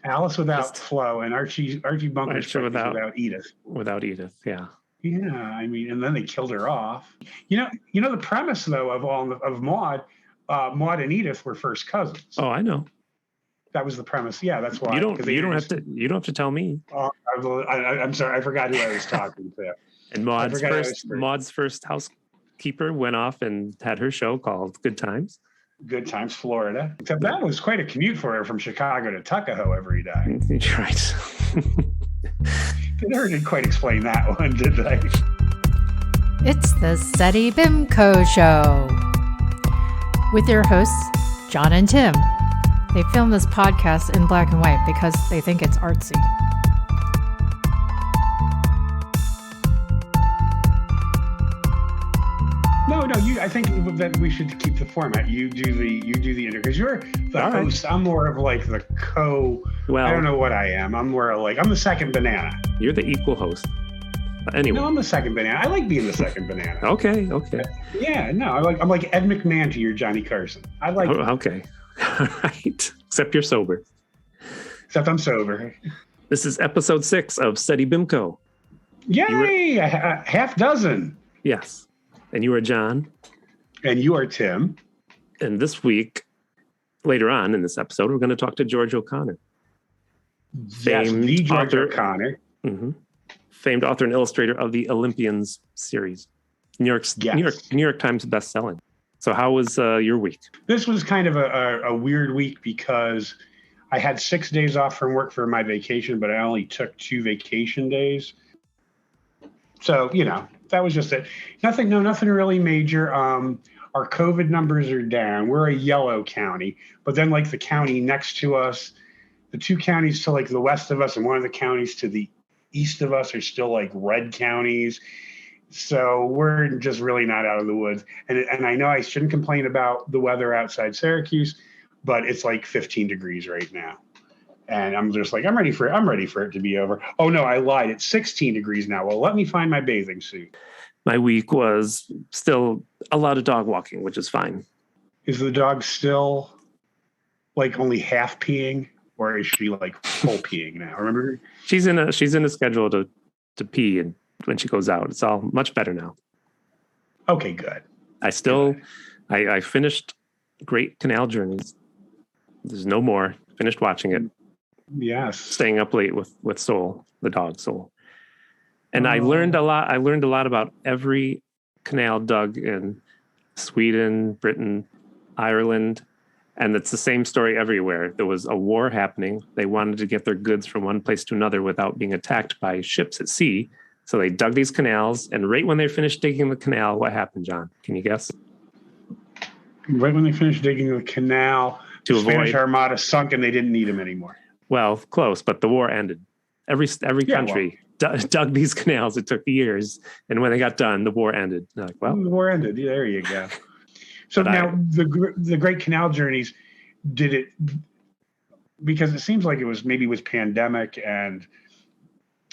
Alice without Just Flo, and Archie Bunker's Archie without Edith. Without Edith, yeah. Yeah, I mean, and then they killed her off. The premise though of Maude, Maude and Edith were first cousins. Oh, I know. That was the premise. Yeah, that's why. You don't have to tell me. I'm sorry, I forgot who I was talking to. And Maude's first housekeeper went off and had her show called Good Times. Good Times, Florida. Except that was quite a commute for her from Chicago to Tuckahoe every day. Right. They never did quite explain that one, did they? It's the SETI BIMCO Show with your hosts, John and Tim. They film this podcast in black and white because they think it's artsy. No. I think that we should keep the format. You do the intro because you're the host. Right. I'm more of like the Well, I don't know what I am. I'm more like I'm the second banana. You're the equal host. Anyway. No, I'm the second banana. I like being the second banana. Okay. Yeah, no, I'm like Ed McMahon to your Johnny Carson. I like. Okay. All right. Except you're sober. Except I'm sober. This is episode 6 of SETI BIMCO. Yay! A half dozen. Yes. And you are John. And you are Tim. And this week, later on in this episode, we're going to talk to George O'Connor. Yes, the George O'Connor. Mm-hmm. Famed author and illustrator of the Olympians series. New York Times bestselling. So how was your week? This was kind of a weird week because I had 6 days off from work for my vacation, but I only took 2 vacation days. So, that was just it. Nothing really major. Our COVID numbers are down. We're a yellow county, but then like the county next to us, the 2 counties to like the west of us and one of the counties to the east of us are still like red counties. So we're just really not out of the woods. And I know I shouldn't complain about the weather outside Syracuse, but it's like 15 degrees right now. And I'm just like, I'm ready for it to be over. Oh no, I lied. It's 16 degrees now. Well, let me find my bathing suit. My week was still a lot of dog walking, which is fine. Is the dog still like only half peeing, or is she like full peeing now? Remember? She's in a schedule to pee, and when she goes out, it's all much better now. Okay, good. I finished Great Canal Journeys. There's no more. Finished watching it. Yes. Staying up late with Soul, the dog Soul. And I learned a lot. I learned a lot about every canal dug in Sweden, Britain, Ireland. And it's the same story everywhere. There was a war happening. They wanted to get their goods from one place to another without being attacked by ships at sea. So they dug these canals. And right when they finished digging the canal, what happened, John? Can you guess? Right when they finished digging the canal, the Spanish Armada sunk and they didn't need them anymore. Well, close, but the war ended. Every country dug these canals. It took years, and when they got done, the war ended. Like, well, the war ended. Yeah, there you go. So now the Great Canal Journeys, did it because it seems like it was maybe with pandemic and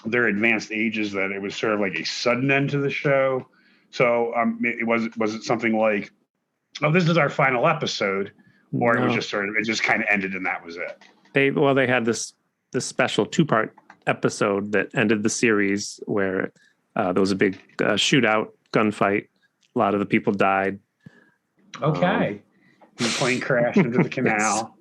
their advanced ages that it was sort of like a sudden end to the show. So was it something like, oh, this is our final episode, or no. It just kind of ended and that was it. They had this special 2-part episode that ended the series where there was a big shootout, gunfight. A lot of the people died. Okay. The plane crashed into the canal.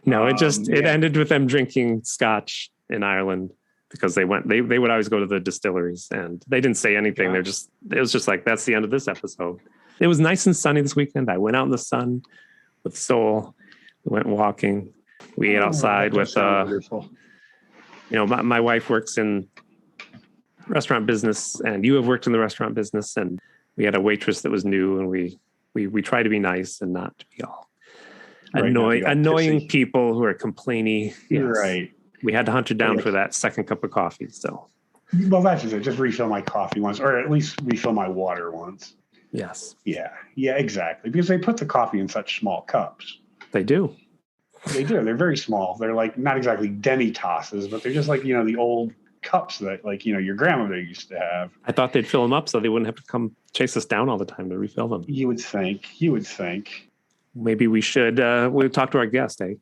No, it ended with them drinking scotch in Ireland because they would always go to the distilleries and they didn't say anything. Yeah. It was just like, that's the end of this episode. It was nice and sunny this weekend. I went out in the sun with Soul. We went walking. We ate outside with, my wife works in restaurant business and you have worked in the restaurant business, and we had a waitress that was new, and we try to be nice and not to be all annoying people who are complainy. Yes. Right. We had to hunt her down for that second cup of coffee. So, well, that's it. Just refill my coffee once, or at least refill my water once. Yes. Yeah, exactly. Because they put the coffee in such small cups. They do. They do. They're very small. They're like not exactly demi-tasses, but they're just like, the old cups that like, your grandmother used to have. I thought they'd fill them up so they wouldn't have to come chase us down all the time to refill them. You would think. Maybe we should we'll talk to our guest, eh?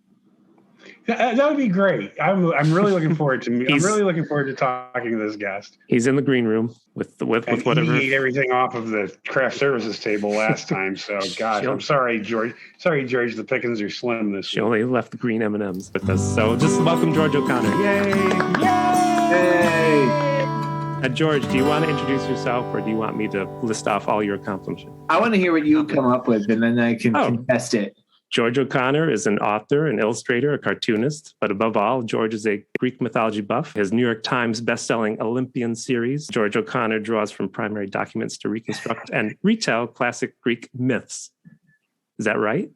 That would be great. I'm really looking forward to. I'm really looking forward to talking to this guest. He's in the green room with whatever. He ate everything off of the craft services table last time. So, gosh, I'm sorry, George. Sorry, George. The pickings are slim this She week. only left the green M&Ms with us. So just welcome George O'Connor. Yay! Hey! George, do you want to introduce yourself, or do you want me to list off all your accomplishments? I want to hear what you come up with, and then I can contest it. George O'Connor is an author, an illustrator, a cartoonist, but above all, George is a Greek mythology buff. His New York Times bestselling Olympian series, George O'Connor draws from primary documents to reconstruct and retell classic Greek myths. Is that right?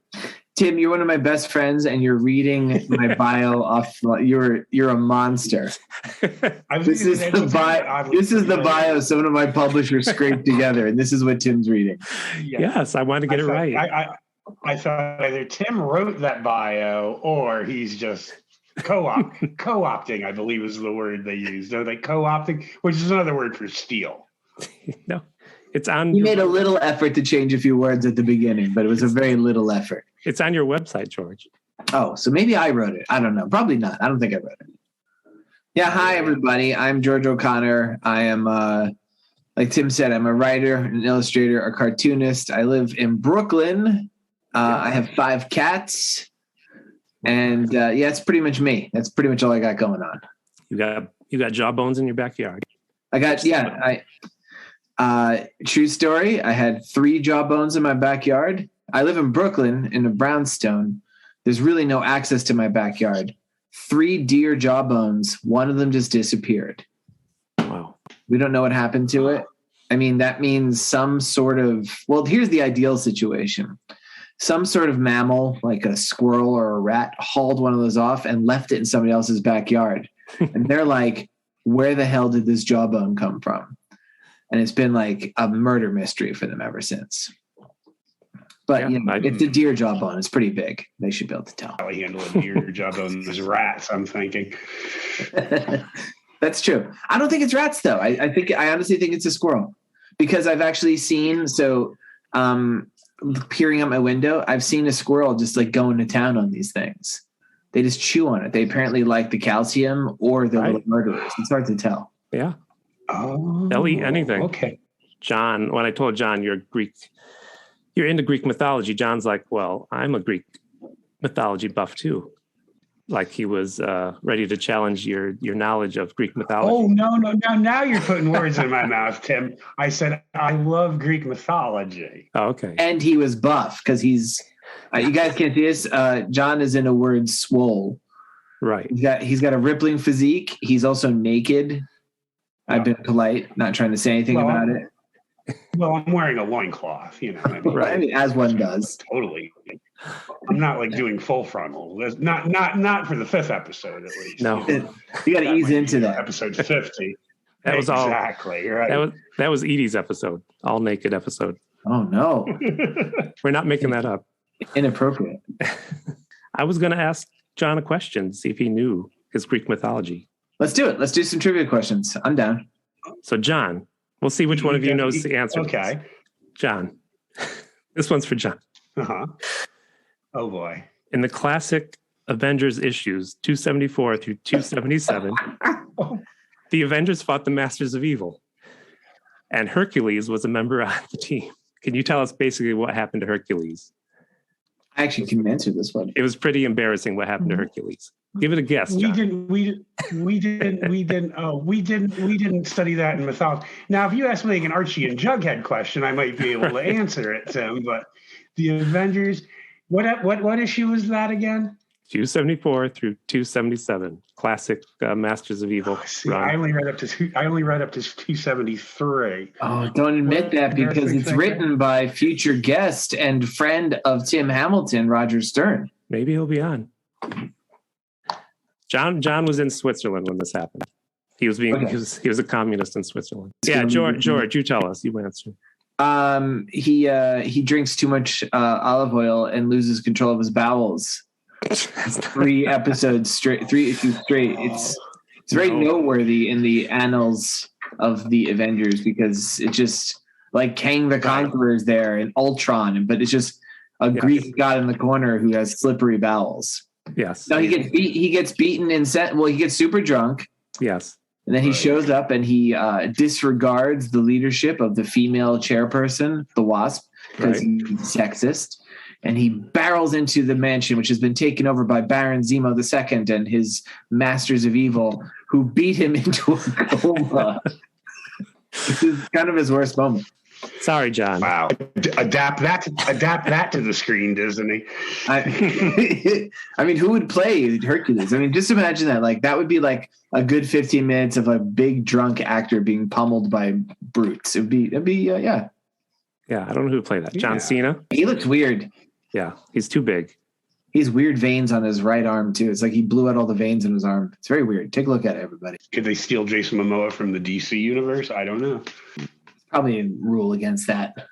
Tim, you're one of my best friends, and you're reading my bio off. You're a monster. This is the bio some of my publishers scraped together, and this is what Tim's reading. Yes, I wanted to get it right. I thought either Tim wrote that bio or he's just co-opting, I believe is the word they use. They're like co-opting, which is another word for steal. No, it's on. You made a little effort to change a few words at the beginning, but it was a very little effort. It's on your website, George. Oh, so maybe I wrote it. I don't know. Probably not. I don't think I wrote it. Yeah. Hi, everybody. I'm George O'Connor. I am, like Tim said, I'm a writer, an illustrator, a cartoonist. I live in Brooklyn. I have 5 cats, and it's pretty much me. That's pretty much all I got going on. You got jawbones in your backyard. True story. I had 3 jawbones in my backyard. I live in Brooklyn in a brownstone. There's really no access to my backyard. 3 deer jawbones. One of them just disappeared. Wow. We don't know what happened to it. I mean, that means some sort of, well, here's the ideal situation. Some sort of mammal, like a squirrel or a rat, hauled one of those off and left it in somebody else's backyard. And they're like, where the hell did this jawbone come from? And it's been like a murder mystery for them ever since. But it's a deer jawbone. It's pretty big. They should be able to tell. How I handle a deer jawbone as rats, I'm thinking. That's true. I don't think it's rats, though. I honestly think it's a squirrel. Because I've actually seen, peering out my window, I've seen a squirrel just like going to town on these things. They just chew on it. They apparently like the calcium or the little murderers. It's hard to tell. Yeah. Oh, they'll eat anything. Okay. John, when I told John you're into Greek mythology, John's like, well, I'm a Greek mythology buff too. Like he was ready to challenge your knowledge of Greek mythology. Oh, no. Now you're putting words in my mouth, Tim. I said, I love Greek mythology. Oh, okay. And he was buff because he's, you guys can't see this. John is in a word swole. Right. He's got a rippling physique. He's also naked. I've been polite, not trying to say anything about it. Well, I'm wearing a loincloth, Right. I mean, as one does. Totally. I'm not like doing full frontal. Not for the 5th episode, at least. No. You got to ease into that. Episode 50. That was all. Exactly. Right. That was Edie's episode. All naked episode. Oh, no. We're not making that up. Inappropriate. I was going to ask John a question, see if he knew his Greek mythology. Let's do it. Let's do some trivia questions. I'm down. So, John, we'll see which one of you knows the answer. Okay. John. This one's for John. Uh-huh. Oh, boy. In the classic Avengers issues 274 through 277, the Avengers fought the Masters of Evil, and Hercules was a member on the team. Can you tell us basically what happened to Hercules? I actually can answer this one. It was pretty embarrassing what happened to Hercules. Give it a guess, John. We didn't study that in mythology. Now, if you ask me like an Archie and Jughead question, I might be able to answer it, Tim. But the Avengers, what issue was that again? 274 through 277, classic Masters of Evil. I only read up to 273. Oh, don't admit that because it's written by future guest and friend of Tim Hamilton, Roger Stern. Maybe he'll be on. John was in Switzerland when this happened. He was he was a communist in Switzerland. Yeah, George, you tell us. You answer. He drinks too much olive oil and loses control of his bowels. 3 episodes straight, 3 issues straight. It's very noteworthy in the annals of the Avengers because it's just like Kang the Conqueror's there and Ultron, but it's just a Greek god in the corner who has slippery bowels. Yes. No, he gets beaten and he gets super drunk. Yes. And then he shows up and he disregards the leadership of the female chairperson, the Wasp, because he's sexist. And he barrels into the mansion, which has been taken over by Baron Zemo II and his Masters of Evil, who beat him into a coma. This is kind of his worst moment. Sorry, John. Wow. Adapt that to the screen, Disney. I mean, who would play Hercules? I mean, just imagine that. Like, that would be like a good 15 minutes of a big drunk actor being pummeled by brutes. It'd be yeah. Yeah, I don't know who played that. John Cena? He looks weird. Yeah, he's too big. He's weird veins on his right arm, too. It's like he blew out all the veins in his arm. It's very weird. Take a look at it, everybody. Could they steal Jason Momoa from the DC universe? I don't know. Probably a rule against that.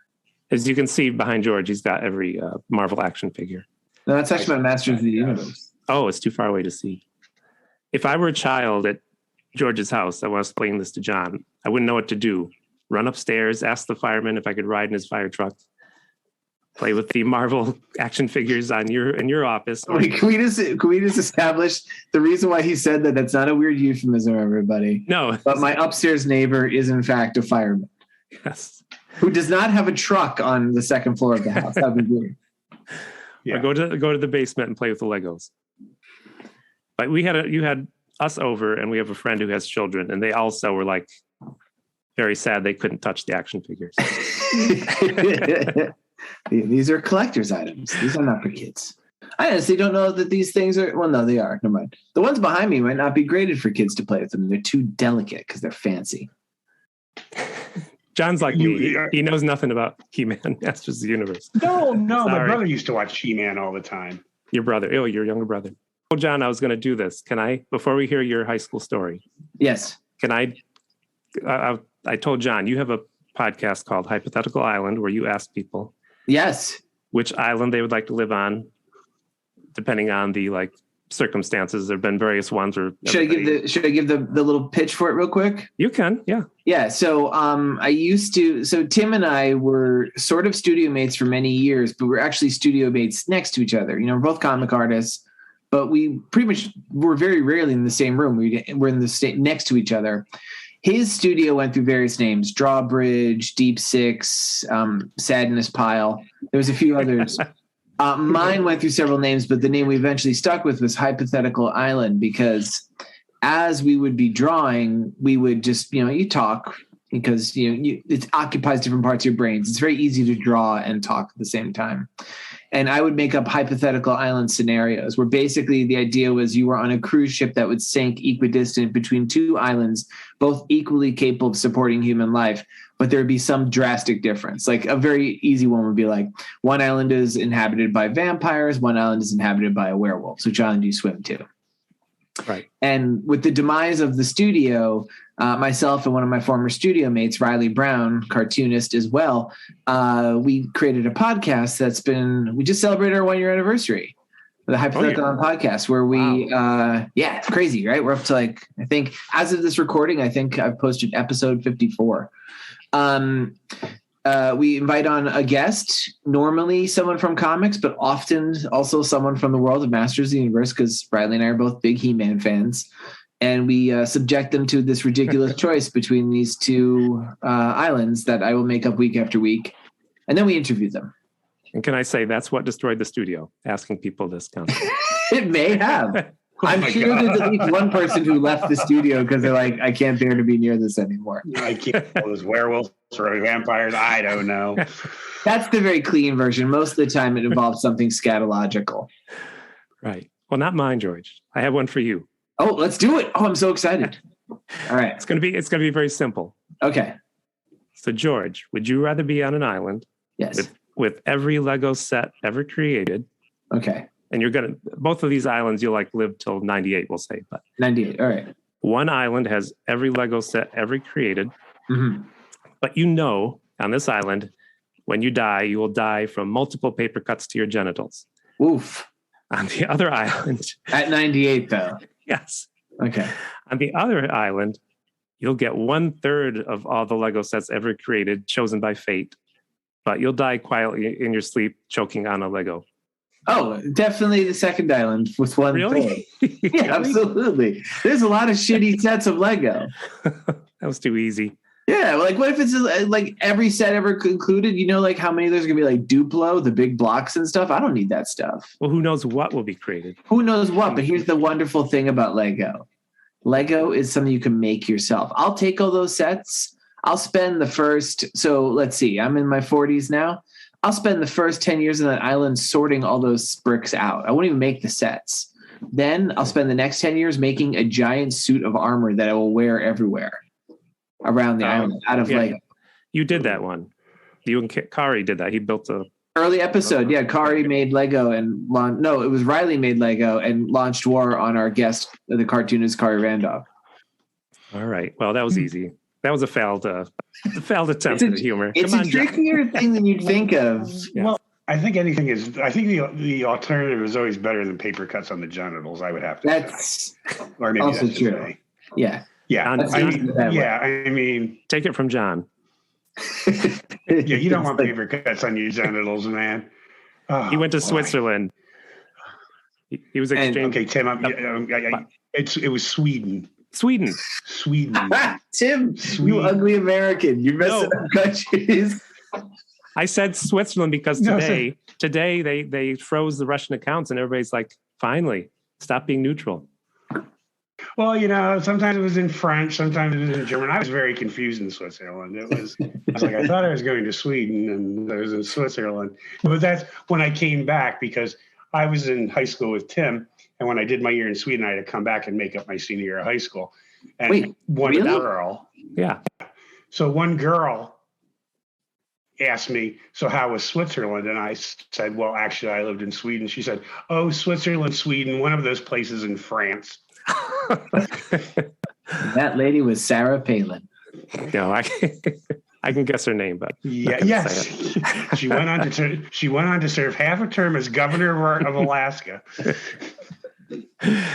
As you can see behind George, he's got every Marvel action figure. No, that's actually my Masters of the Universe. Oh, it's too far away to see. If I were a child at George's house, I was explaining this to John, I wouldn't know what to do. Run upstairs, ask the fireman if I could ride in his fire truck, play with the Marvel action figures in your office. Wait, can we just establish the reason why he said that? That's not a weird euphemism, everybody. No. But my upstairs neighbor is in fact a fireman. Yes. Who does not have a truck on the second floor of the house. That'd be weird. Yeah. Or go to the basement and play with the Legos. But you had us over, and we have a friend who has children, and they also were like very sad they couldn't touch the action figures. These are collector's items. These are not for kids. I honestly don't know that these things are. Well, no, they are. Never mind. The ones behind me might not be graded for kids to play with them. They're too delicate because they're fancy. John's like me. He knows nothing about He-Man, Masters of the Universe. No. My brother used to watch He-Man all the time. Your brother. Oh, your younger brother. Oh, John, I was going to do this. Can I, before we hear your high school story? Yes. Can I told John, you have a podcast called Hypothetical Island where you ask people. Yes. Which island they would like to live on, depending on the circumstances. There have been various ones where should I give the little pitch for it real quick? You can, yeah. Yeah. So Tim and I were sort of studio mates for many years, but we're actually studio mates next to each other. We're both comic artists, but we pretty much were very rarely in the same room. We're in the state next to each other. His studio went through various names: Drawbridge, Deep Six, Sadness Pile. There was a few others. Mine went through several names, but the name we eventually stuck with was Hypothetical Island, because as we would be drawing, we would just, you talk, because it occupies different parts of your brains. It's very easy to draw and talk at the same time. And I would make up hypothetical island scenarios where basically the idea was you were on a cruise ship that would sink equidistant between two islands, both equally capable of supporting human life, but there would be some drastic difference. Like a very easy one would be like, one island is inhabited by vampires, one island is inhabited by a werewolf. So which island do you swim to? Right. And with the demise of the studio, myself and one of my former studio mates, Riley Brown, cartoonist as well, we created a podcast we just celebrated our 1-year anniversary. The Hypothetical Podcast, where we, it's crazy, right? We're up to I think as of this recording, I think I've posted episode 54. We invite on a guest, normally someone from comics, but often also someone from the world of Masters of the Universe, because Riley and I are both big He-Man fans. And we subject them to this ridiculous choice between these two islands that I will make up week after week. And then we interview them. And can I say that's what destroyed the studio, asking people this concept? It may have. I'm sure there's at least one person who left the studio because they're like, I can't bear to be near this anymore. I can't tell those werewolves or vampires. I don't know. That's the very clean version. Most of the time it involves something scatological. Right. Well, not mine, George. I have one for you. Oh, let's do it. Oh, I'm so excited. All right. It's gonna be very simple. Okay. So George, would you rather be on an island Yes. with every Lego set ever created? Okay. And both of these islands you'll live till 98, we'll say, but 98. All right. one island has every Lego set ever created. Mm-hmm. But on this island, when you die, you will die from multiple paper cuts to your genitals. Oof. On the other island. At 98, though. Yes. Okay. On the other island, you'll get 1/3 of all the Lego sets ever created, chosen by fate. But you'll die quietly in your sleep, choking on a Lego. Oh, definitely the second island with one. Really? Yeah, absolutely. There's a lot of shitty sets of Lego. That was too easy. Yeah, like what if it's like every set ever concluded? You know, like how many there's gonna be like Duplo, the big blocks and stuff. I don't need that stuff. Well, who knows what will be created? Who knows what? But here's the wonderful thing about Lego. Lego is something you can make yourself. I'll take all those sets. I'll spend the first. So let's see. I'm in my 40s now. I'll spend the first 10 years on that island sorting all those bricks out. I won't even make the sets. Then I'll spend the next 10 years making a giant suit of armor that I will wear everywhere around the island out of Lego. You did that one. You and Kari did that. He built a early episode. Yeah, Kari made Lego and it was Riley made Lego and launched war on our guest, the cartoonist Kari Randolph. All right. Well, that was easy. That was a failed attempt at humor. It's a trickier thing than you'd think of. Yeah. Well, I think the alternative is always better than paper cuts on the genitals. I would have to That's say. Or maybe also that's true. say. Yeah. Yeah. That's I easy mean, that way. yeah. I mean, Take it from John. yeah. You don't want paper cuts on your genitals, man. Oh, He went to boy. Switzerland. He was exchanging Okay, Tim. It was Sweden. Sweden. Sweden. Tim, Sweet. you ugly American. You're messing No. up countries. I said Switzerland because No, today they froze the Russian accounts and everybody's like, finally, stop being neutral. Well, sometimes it was in French, sometimes it was in German. I was very confused in Switzerland. I was like, I thought I was going to Sweden and I was in Switzerland. But that's when I came back because I was in high school with Tim. And when I did my year in Sweden, I had to come back and make up my senior year of high school. And Wait, one really? girl, Yeah. so one girl asked me, so how was Switzerland? And I said, well, actually, I lived in Sweden. She said, oh, Switzerland, Sweden, one of those places in France. That lady was Sarah Palin. No, I can guess her name, but Yeah, gonna yes. say She went on to serve half a term as governor of Alaska.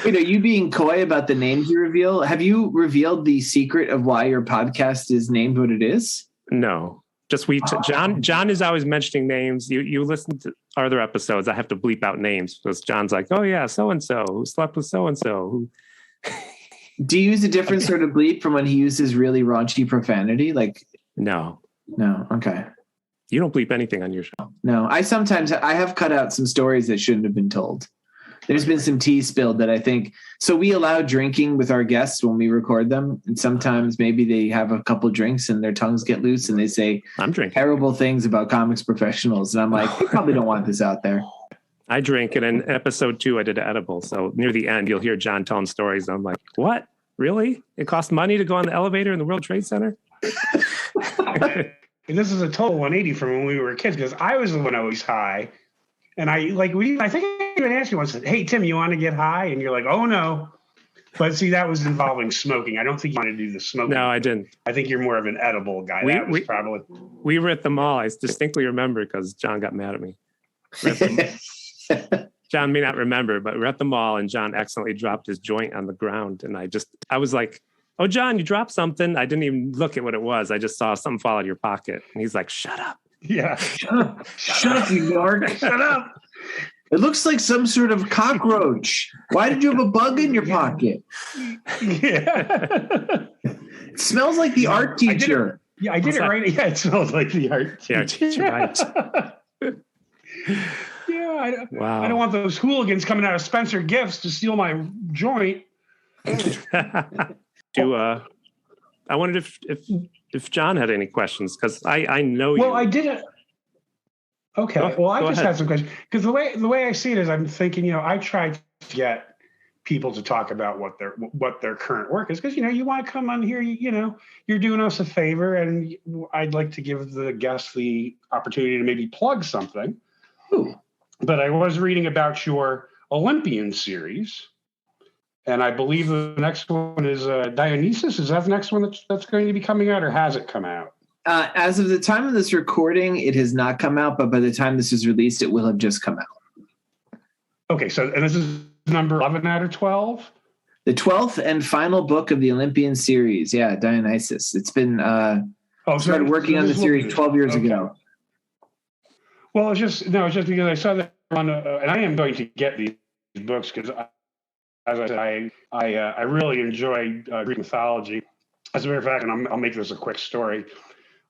Wait, are you being coy about the names you reveal? Have you revealed the secret of why your podcast is named what it is? no. Just John is always mentioning names. You listen to other episodes. I have to bleep out names because John's like, oh yeah, so and so who slept with so and so. Do you use a different sort of bleep from when he uses really raunchy profanity? Like, No, no, okay. you don't bleep anything on your show. No, I have cut out some stories that shouldn't have been told. There's been some tea spilled that I think. So we allow drinking with our guests when we record them. And sometimes maybe they have a couple drinks and their tongues get loose and they say I'm drinking. terrible things about comics professionals. And I'm like, they probably don't want this out there. I drink, and in episode 2, I did an edible. So near the end, you'll hear John telling stories. And I'm like, what? Really? It costs money to go on the elevator in the World Trade Center? And this is a total 180 from when we were kids because I was the one always high. And I think I even asked you once, hey, Tim, you want to get high? And you're like, oh, no. But see, that was involving smoking. I don't think you want to do the smoking. No, I didn't. I think you're more of an edible guy. That was probably. We were at the mall. I distinctly remember because John got mad at me. John may not remember, but we're at the mall and John accidentally dropped his joint on the ground. And I was like, oh, John, you dropped something. I didn't even look at what it was. I just saw something fall out of your pocket. And he's like, shut up. Yeah. Shut up, you dork. Shut up. It looks like some sort of cockroach. Why did you have a bug in your pocket? Yeah. It smells like the art teacher. I did it right. Yeah, it smells like the art teacher. Right. Yeah. Wow. I don't want those hooligans coming out of Spencer Gifts to steal my joint. I wondered if John had any questions because I know you. Well, I didn't. Okay. I just ahead. had some questions because the way I see it is, I'm thinking, I try to get people to talk about what their current work is because you want to come on here. You're doing us a favor, and I'd like to give the guests the opportunity to maybe plug something. Ooh. But I was reading about your Olympian series. And I believe the next one is Dionysus. Is that the next one that's going to be coming out, or has it come out? As of the time of this recording, it has not come out, but by the time this is released, it will have just come out. Okay, and this is number 11 out of 12? The 12th and final book of the Olympian series. Yeah, Dionysus. It's been started working on the series 12 years ago. Well, it's just because I saw that and I am going to get these books because, as I said, I really enjoy Greek mythology. As a matter of fact, and I'll make this a quick story.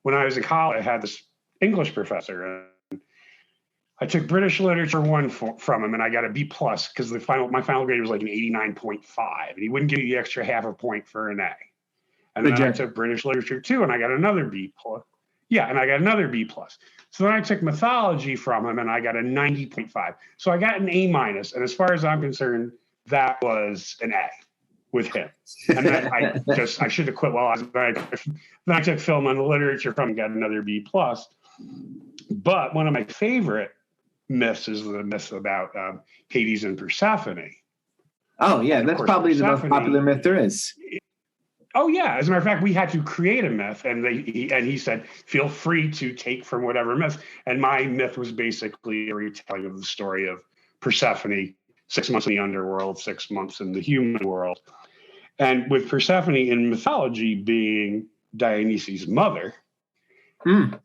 When I was in college, I had this English professor, and I took British Literature 1 from him, and I got a B+ because my final grade was like an 89.5, and he wouldn't give me the extra half a point for an A. And then I took British Literature 2, and I got another B+. Yeah, and I got another B+. So then I took mythology from him, and I got a 90.5. So I got an A-, and as far as I'm concerned, that was an A with him. And then I should have quit then I took film and literature from him, got another B+. But one of my favorite myths is the myth about Hades and Persephone. Oh, yeah, that's probably the most popular myth there is. Oh, yeah. As a matter of fact, we had to create a myth, and he said, feel free to take from whatever myth. And my myth was basically a retelling of the story of Persephone, 6 months in the underworld, 6 months in the human world. And with Persephone in mythology being Dionysus' mother, do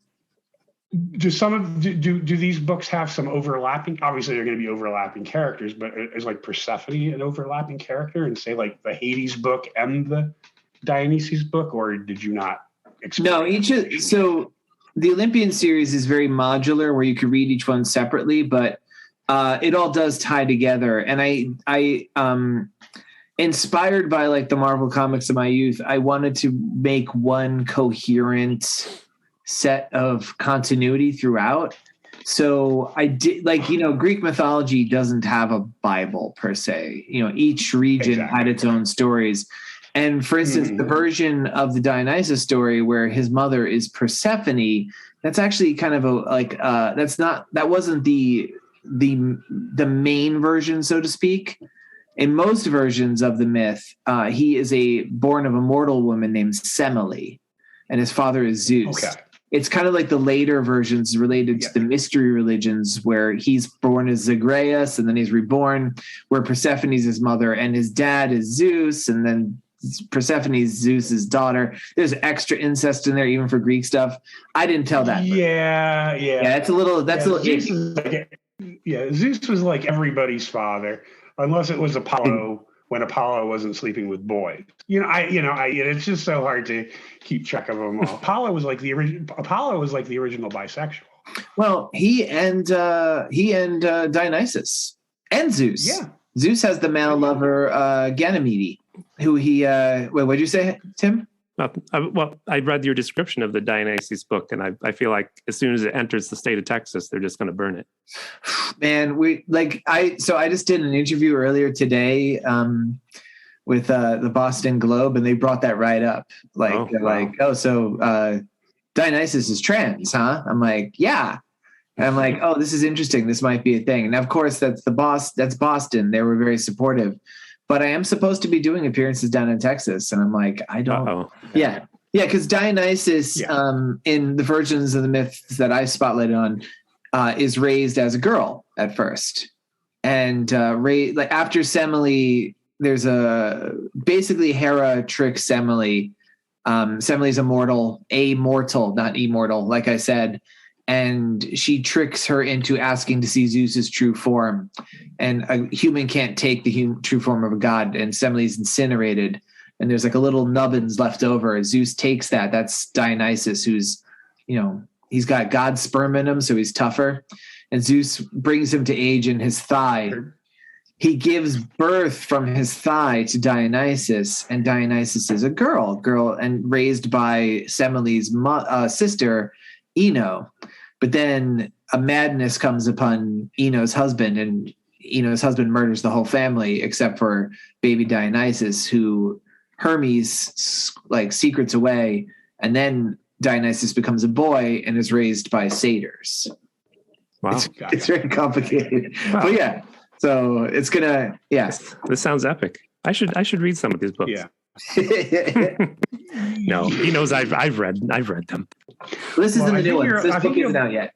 these books have some overlapping? Obviously, they're going to be overlapping characters, but is like Persephone an overlapping character and say like the Hades book and the Dionysus book, or did you not? No, so the Olympian series is very modular, where you could read each one separately, but it all does tie together. And I inspired by like the Marvel comics of my youth, I wanted to make one coherent set of continuity throughout. So I did, like, Greek mythology doesn't have a Bible per se. Each region had its own stories. And for instance, the version of the Dionysus story where his mother is Persephone, that's actually kind of that wasn't the main version, so to speak. In most versions of the myth, he is born of a mortal woman named Semele, and his father is Zeus. Okay. It's kind of like the later versions related to the mystery religions, where he's born as Zagreus and then he's reborn, where Persephone's his mother and his dad is Zeus, and then Persephone's Zeus's daughter. There's extra incest in there, even for Greek stuff. I didn't tell that. Yeah. That's a little. Zeus was like everybody's father, unless it was Apollo. When Apollo wasn't sleeping with boys, it's just so hard to keep track of them all. Apollo was like the original bisexual. Well, he and Dionysus and Zeus. Yeah, Zeus has the male lover Ganymede, who he. Wait, what did you say, Tim? Well, I read your description of the Dionysus book, and I feel like as soon as it enters the state of Texas, they're just going to burn it. Man, I just did an interview earlier today with the Boston Globe, and they brought that right up. So Dionysus is trans, huh? I'm like, yeah. And I'm like, oh, this is interesting. This might be a thing. And of course, that's Boston. They were very supportive. But I am supposed to be doing appearances down in Texas. And I'm like, I don't. Uh-oh. Yeah. Yeah. Because Dionysus, in the versions of the myths that I spotlighted on, is raised as a girl at first. And after Semele, there's basically Hera tricks Semele. Semele's immortal, not immortal, like I said. And she tricks her into asking to see Zeus's true form. And a human can't take the true form of a god. And Semele's incinerated. And there's like a little nubbins left over. Zeus takes that. That's Dionysus, who's, he's got God's sperm in him, so he's tougher. And Zeus brings him to age in his thigh. He gives birth from his thigh to Dionysus. And Dionysus is a girl, and raised by Semele's sister, Ino. But then a madness comes upon Ino's husband, and Ino's husband murders the whole family except for baby Dionysus, who Hermes secrets away. And then Dionysus becomes a boy and is raised by satyrs. Wow. It's very complicated. Wow. But yeah, so it's gonna, This sounds epic. I should read some of these books. Yeah. No, he knows I've read them. This isn't the new one. This book isn't out yet.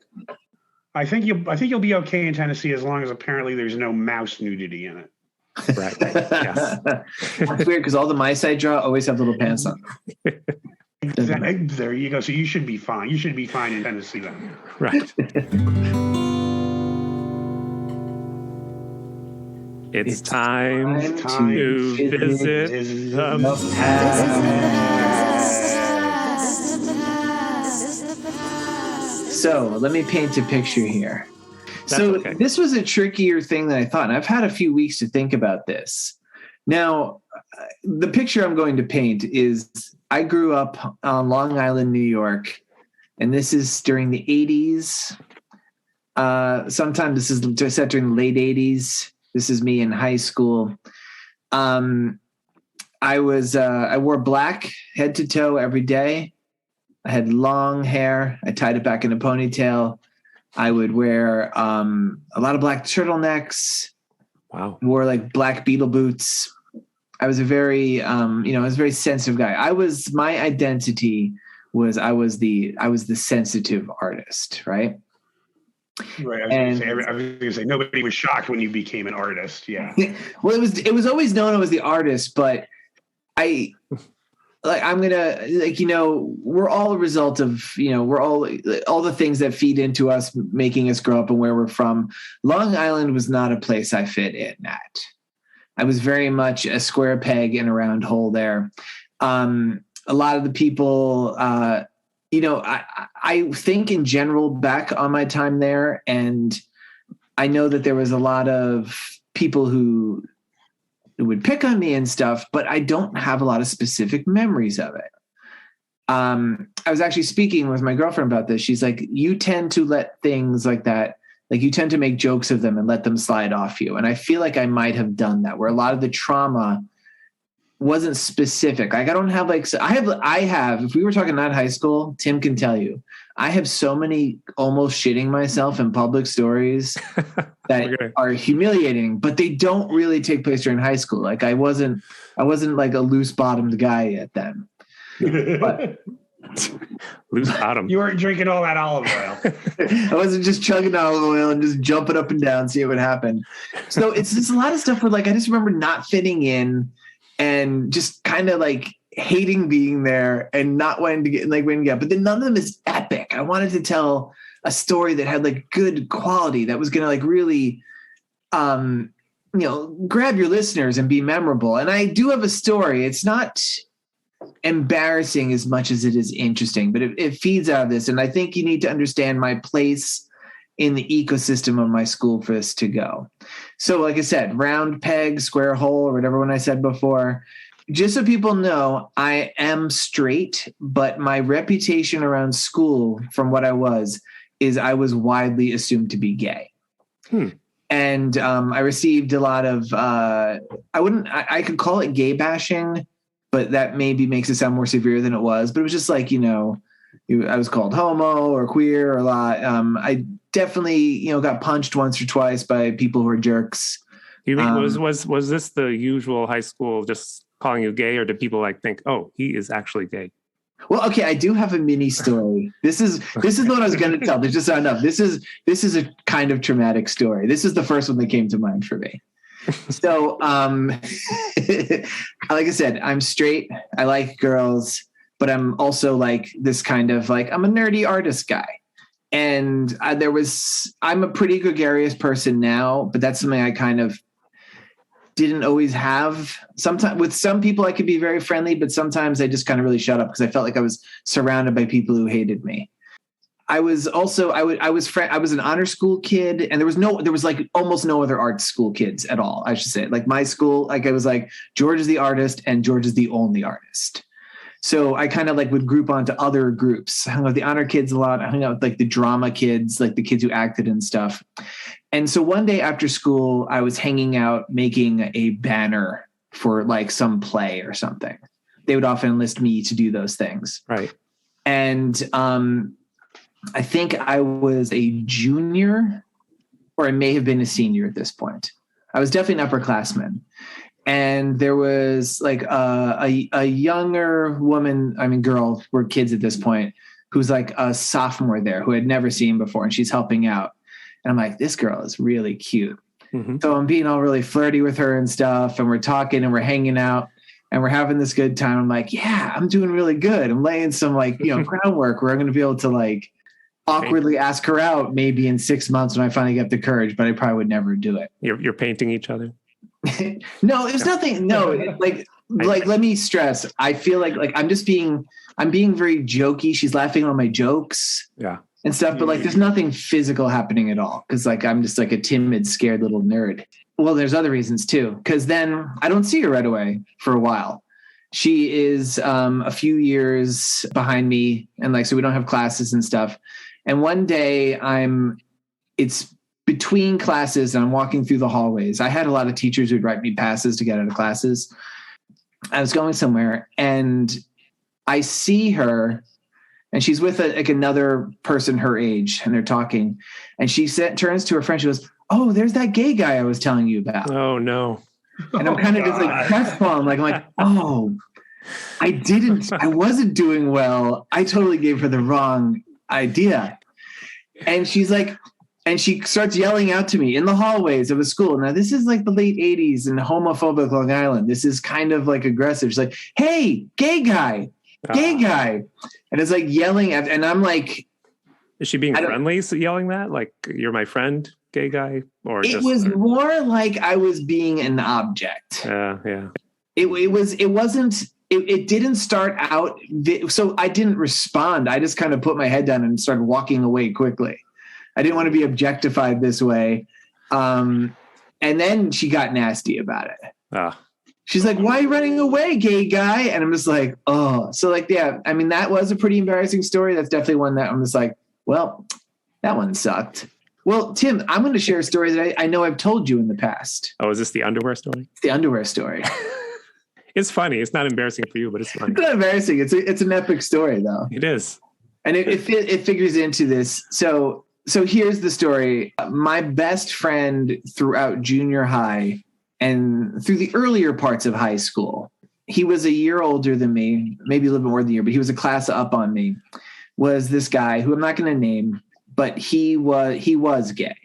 I think you'll be okay in Tennessee as long as apparently there's no mouse nudity in it. Right. Yes. That's weird because all the mice I draw always have little pants on. There you go. So you should be fine. You should be fine in Tennessee then. Right. It's time time to visit the So let me paint a picture here. That's So okay. this was a trickier thing than I thought. And I've had a few weeks to think about this. Now, the picture I'm going to paint is I grew up on Long Island, New York, and this is during the 80s. Sometimes this is set during the late 80s. This is me in high school. I wore black head to toe every day. I had long hair. I tied it back in a ponytail. I would wear a lot of black turtlenecks. Wow. Wore like black beetle boots. I was a very, I was a very sensitive guy. My identity was I was the sensitive artist, right? Right. I was going to say nobody was shocked when you became an artist. Yeah. Well, it was always known I was the artist, but we're all a result of, we're all the things that feed into us, making us grow up and where we're from. Long Island was not a place I fit in at. I was very much a square peg in a round hole there. A lot of the people, I think in general back on my time there, and I know that there was a lot of people who would pick on me and stuff, but I don't have a lot of specific memories of it. I was actually speaking with my girlfriend about this. She's like, you tend to let things like that, like you tend to make jokes of them and let them slide off you. And I feel like I might have done that, where a lot of the trauma wasn't specific. Like I don't have I have, if we were talking not high school, Tim can tell you, I have so many almost shitting myself in public stories that are humiliating, but they don't really take place during high school. Like I wasn't like a loose bottomed guy yet then. But Loose bottom. You weren't drinking all that olive oil. I wasn't just chugging olive oil and just jumping up and down, see what happened. So it's just a lot of stuff where like, I just remember not fitting in and just kind of like hating being there and not wanting to get but then none of them is epic. I wanted to tell a story that had like good quality, that was going to like really, grab your listeners and be memorable. And I do have a story. It's not embarrassing as much as it is interesting, but it feeds out of this. And I think you need to understand my place in the ecosystem of my school for this to go. So like I said, round peg, square hole, or whatever when I said before, just so people know, I am straight, but my reputation around school from what I was was widely assumed to be gay. And I received a lot of, I could call it gay bashing, but that maybe makes it sound more severe than it was. But it was just like, I was called homo or queer a lot. I definitely, got punched once or twice by people who are jerks. You mean was this the usual high school just calling you gay, or did people like think, oh, he is actually gay? Well, okay, I do have a mini story. This is the one I was going to tell. There's just not enough. This is a kind of traumatic story. This is the first one that came to mind for me. So, like I said, I'm straight. I like girls, but I'm also like this kind of like, I'm a nerdy artist guy. And I'm a pretty gregarious person now, but that's something I kind of didn't always have. Sometimes with some people I could be very friendly, but sometimes I just kind of really shut up because I felt like I was surrounded by people who hated me. I was an honor school kid, and there was like almost no other art school kids at all. I should say, like my school, like I was like, George is the artist and George is the only artist. So I kind of like would group onto other groups. I hung out with the honor kids a lot. I hung out with like the drama kids, like the kids who acted and stuff. And so one day after school, I was hanging out making a banner for like some play or something. They would often enlist me to do those things. Right. And I think I was a junior, or I may have been a senior at this point. I was definitely an upperclassman. And there was like a younger woman, girl, we're kids at this point, who's like a sophomore there who I'd never seen before. And she's helping out. And I'm like, this girl is really cute. Mm-hmm. So I'm being all really flirty with her and stuff. And we're talking and we're hanging out and we're having this good time. I'm like, yeah, I'm doing really good. I'm laying some like, groundwork where I'm going to be able to like awkwardly ask her out maybe in 6 months when I finally get the courage, but I probably would never do it. You're painting each other. No, there's nothing. No, like let me stress. I feel like I'm being very jokey. She's laughing on my jokes. Yeah. And stuff, but like there's nothing physical happening at all. Cause like I'm just like a timid, scared little nerd. Well, there's other reasons too. Cause then I don't see her right away for a while. She is a few years behind me, and like so we don't have classes and stuff. And one day it's between classes and I'm walking through the hallways. I had a lot of teachers who'd write me passes to get out of classes. I was going somewhere and I see her and she's with another person her age and they're talking. And she turns to her friend. She goes, "Oh, there's that gay guy I was telling you about." Oh, no. And I'm kind of just like crestfallen. Like, I'm like, oh, I wasn't doing well. I totally gave her the wrong idea. And she's like, and she starts yelling out to me in the hallways of a school. Now, this is like the late 80s in homophobic Long Island. This is kind of like aggressive. She's like, "Hey, gay guy. And it's like yelling at, and I'm like, is she being friendly yelling that? Like, "You're my friend, gay guy"? Or it was more like I was being an object. Yeah. It didn't start out. So I didn't respond. I just kind of put my head down and started walking away quickly. I didn't want to be objectified this way. And then she got nasty about it. She's like, "Why are you running away, gay guy?" And I'm just like, oh. So like, yeah, I mean, that was a pretty embarrassing story. That's definitely one that I'm just like, well, that one sucked. Well, Tim, I'm going to share a story that I know I've told you in the past. Oh, is this the underwear story? It's the underwear story. It's funny. It's not embarrassing for you, but it's funny. It's not embarrassing. It's an epic story, though. It is. And it figures into this. So here's the story. My best friend throughout junior high and through the earlier parts of high school, he was a year older than me, maybe a little bit more than a year, but he was a class up on me, was this guy who I'm not going to name, but he was gay.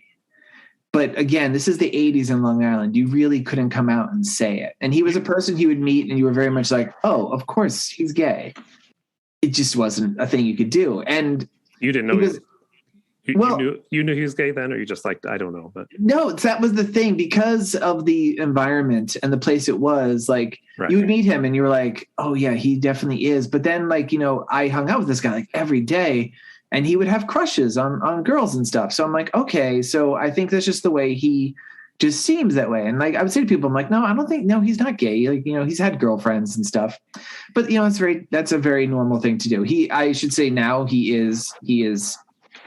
But again, this is the 80s in Long Island. You really couldn't come out and say it. And he was a person he would meet and you were very much like, "Oh, of course he's gay." It just wasn't a thing you could do. And you didn't know you knew he was gay then, or you just like, I don't know, but no, that was the thing, because of the environment and the place it was. Like, right. You would meet him and you were like, "Oh yeah, he definitely is." But then, like, I hung out with this guy like every day, and he would have crushes on girls and stuff. So I'm like, okay, so I think that's just the way he just seems that way. And like, I would say to people, I'm like, "No, I don't think, no, he's not gay. Like, he's had girlfriends and stuff." But that's a very normal thing to do. I should say now he is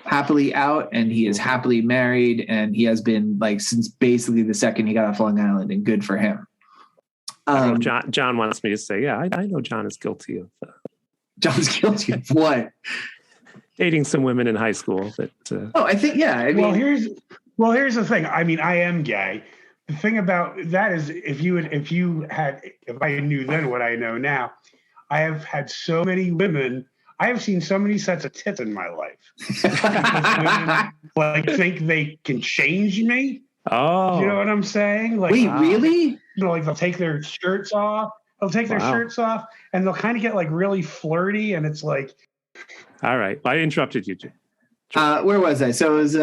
happily out and he is happily married, and he has been like since basically the second he got off Long Island, and good for him. I don't know if John wants me to say, yeah, I know John is guilty of John's guilty of what? Dating some women in high school. I think, yeah. I mean, here's the thing. I mean, I am gay. The thing about that is, if I knew then what I know now, I have had so many women. I have seen so many sets of tits in my life. Women, like, think they can change me. Oh, you know what I'm saying? Like, wait, really? Like they'll take their shirts off. And they'll kind of get like really flirty, and it's like. All right, I interrupted you, Jim. Where was I? So it was.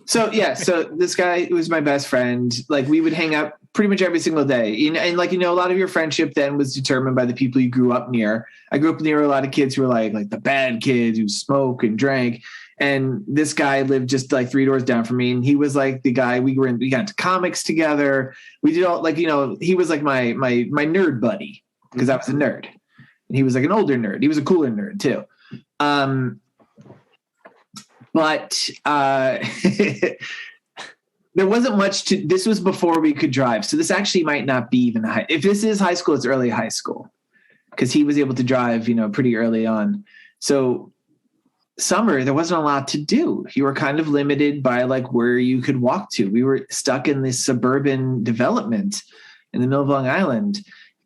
So this guy was my best friend. Like, we would hang out pretty much every single day. And like, a lot of your friendship then was determined by the people you grew up near. I grew up near a lot of kids who were like the bad kids who smoke and drank. And this guy lived just like 3 doors down from me. And he was like the guy we got into comics together. We did all he was like my nerd buddy, because I was a nerd. And he was like an older nerd. He was a cooler nerd too. But there wasn't much this was before we could drive. So this actually might not be even if this is high school, it's early high school, because he was able to drive, pretty early on. So summer, there wasn't a lot to do. You were kind of limited by like where you could walk to. We were stuck in this suburban development in the middle of Long Island.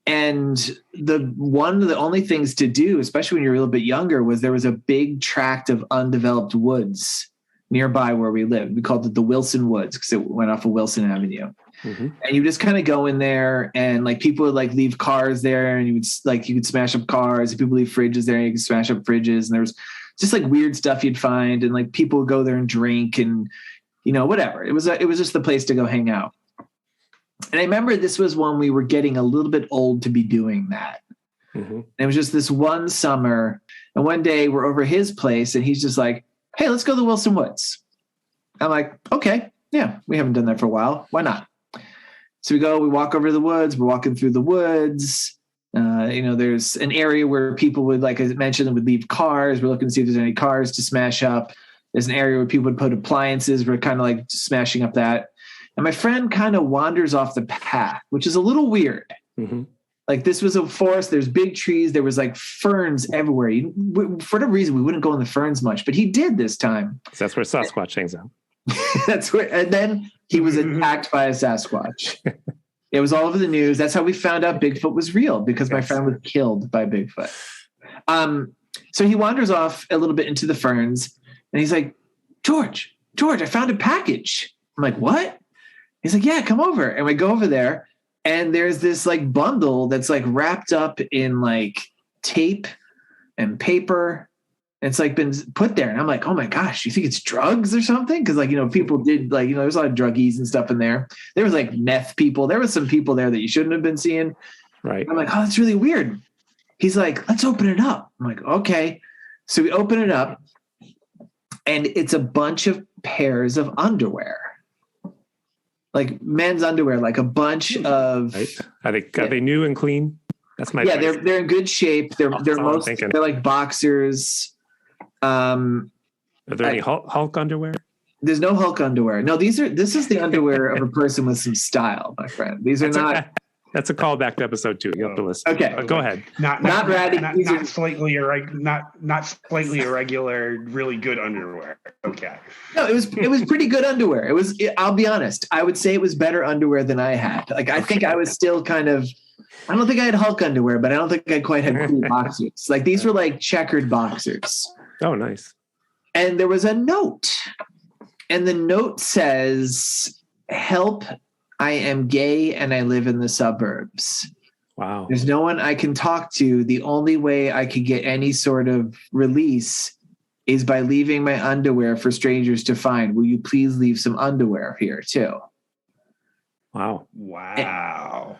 And the only things to do, especially when you're a little bit younger, was there was a big tract of undeveloped woods nearby where we lived. We called it the Wilson Woods because it went off of Wilson Avenue. Mm-hmm. And you just kind of go in there, and like people would like leave cars there, and you could smash up cars, and people leave fridges there, and you could smash up fridges, and there was just like weird stuff you'd find, and like people would go there and drink and whatever. It was just the place to go hang out. And I remember this was when we were getting a little bit old to be doing that. Mm-hmm. And it was just this one summer. And one day we're over his place and he's just like, hey, let's go to the Wilson Woods. I'm like, okay, yeah, we haven't done that for a while. Why not? So we walk over to the woods. We're walking through the woods. There's an area where people would, like I mentioned, would leave cars. We're looking to see if there's any cars to smash up. There's an area where people would put appliances. We're kind of like smashing up that. And my friend kind of wanders off the path, which is a little weird. Mm-hmm. Like this was a forest. There's big trees. There was like ferns everywhere. For whatever reason, we wouldn't go in the ferns much, but he did this time. So that's where Sasquatch hangs out. That's where, and then he was attacked by a Sasquatch. It was all over the news. That's how we found out Bigfoot was real, because my friend was killed by Bigfoot. So he wanders off a little bit into the ferns and he's like, George, I found a package. I'm like, what? He's like, yeah, come over. And we go over there and there's this like bundle that's like wrapped up in like tape and paper. It's like been put there. And I'm like, oh my gosh, you think it's drugs or something? Cause like, people did like, there's a lot of druggies and stuff in there. There was like meth people. There was some people there that you shouldn't have been seeing. Right. I'm like, oh, that's really weird. He's like, let's open it up. I'm like, okay. So we open it up and it's a bunch of pairs of underwear, like men's underwear, like a bunch of. Right. Are they new and clean? That's my. Yeah, they're in good shape. They're like boxers. Are there any Hulk underwear? There's no Hulk underwear. No, this is the underwear of a person with some style, my friend. These are not. That's a callback to episode 2. You have to listen. Okay, go ahead. Not slightly irregular, really good underwear. Okay. No, it was pretty good underwear. I'll be honest. I would say it was better underwear than I had. Like I think I was still kind of. I don't think I had Hulk underwear, but I don't think I quite had cool boxers. Like these were like checkered boxers. Oh, nice. And there was a note. And the note says, help, I am gay and I live in the suburbs. Wow. There's no one I can talk to. The only way I could get any sort of release is by leaving my underwear for strangers to find. Will you please leave some underwear here too? Wow.